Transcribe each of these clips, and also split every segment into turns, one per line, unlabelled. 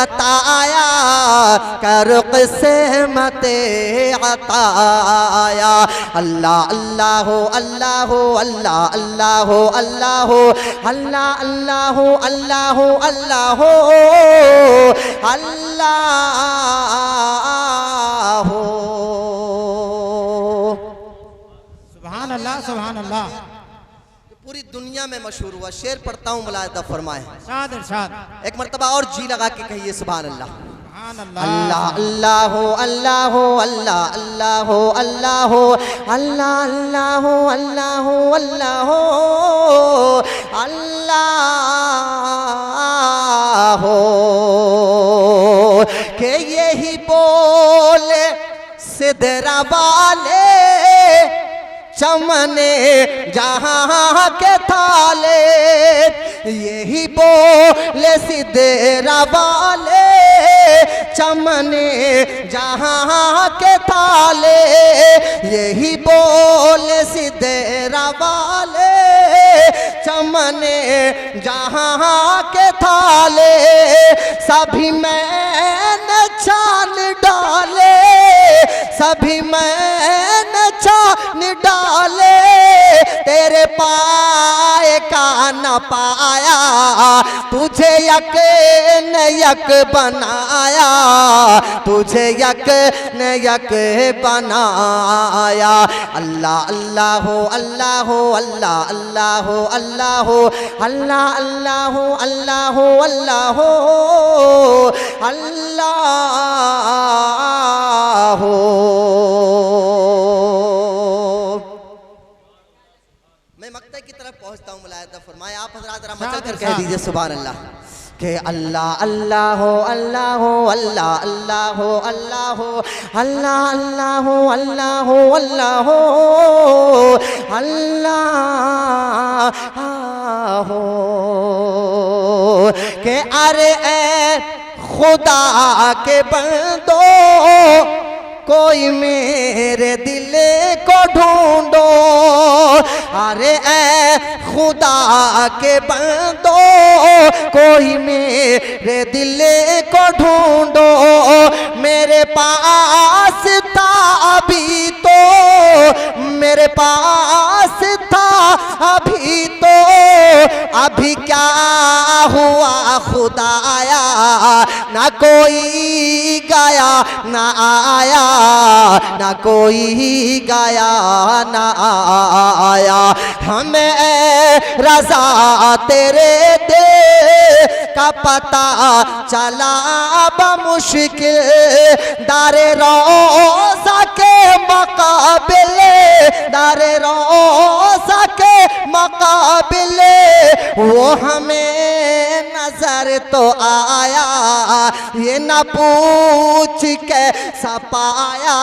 अताया कर क़िस्मते अताया। अल्लाह अल्लाह अल्लाह अल्लाह अल्लाह अल्लाह अल्लाह अल्लाह अल्लाह अल्लाह अल्लाह।
सुभान अल्लाह सुभान अल्लाह।
पूरी दुनिया में मशहूर हुआ। शेर पढ़ता हूँ, मुलाहिज़ा फरमाए।
इरशाद इरशाद।
एक मर्तबा और जी लगा के कहिए सुभान अल्लाह।
सुभान अल्लाह।
अल्लाह अल्लाह अल्लाह अल्लाह अल्लाह अल्लाह अल्लाह अल्लाह अल्लाह अल्लाह अल्लाह। के यही बोले सिदरा वाले चमने जहाँ के थाले, यही बोले सिदरा वाले चमने जहाँ के थाले, यही बोले सिदरा वाले चमने जहाँ के थाले। सभी मैंने छान डाले, सभी मैंने छान डाले, तेरे पाए का न पाया, तुझे यक न यक बनाया, तुझे यक न यक बनाया। अल्लाह अल्लाह अल्लाह अल्लाह अल्लाह अल्लाह अल्लाह अल्लाह अल्लाह अल्लाह अल्लाह। मैं मक्ते की तरफ पहुंचता हूँ, मुलाहिज़ा फरमाए। आप हज़रात जरा मचल कर कह दीजिए सुभान अल्लाह। के अल्लाह अल्लाह अल्लाह अल्लाह अल्लाह अल्लाह अल्लाह अल्लाह अल्लाह अल्लाह अल्लाह। के अरे ए खुदा के बंदो, कोई मेरे दिल को ढूंढो। अरे ए खुदा के बंदो, कोई मेरे दिल को ढूंढो। मेरे पास था अभी तो, मेरे पास था अभी तो, अभी क्या हुआ खुदाया, ना कोई गया ना आया, ना कोई गया ना आया। हमें रज़ा तेरे दे का पता चला बमुश्किल, दारे रोज़ा के मुकाबिले, दारे रोज़ा के मुकाबिले, वो हमें नजर तो आया, ये न पूछ कैसा पाया,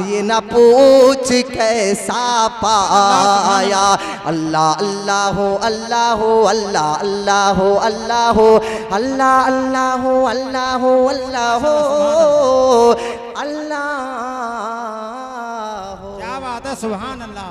ये न पूछ कैसा पाया। अल्लाह अल्लाह अल्लाह अल्लाह अल्लाह अल्लाह अल्लाह अल्लाह अल्लाह अल्लाह अल्लाह।
क्या बात है, सुभान अल्लाह।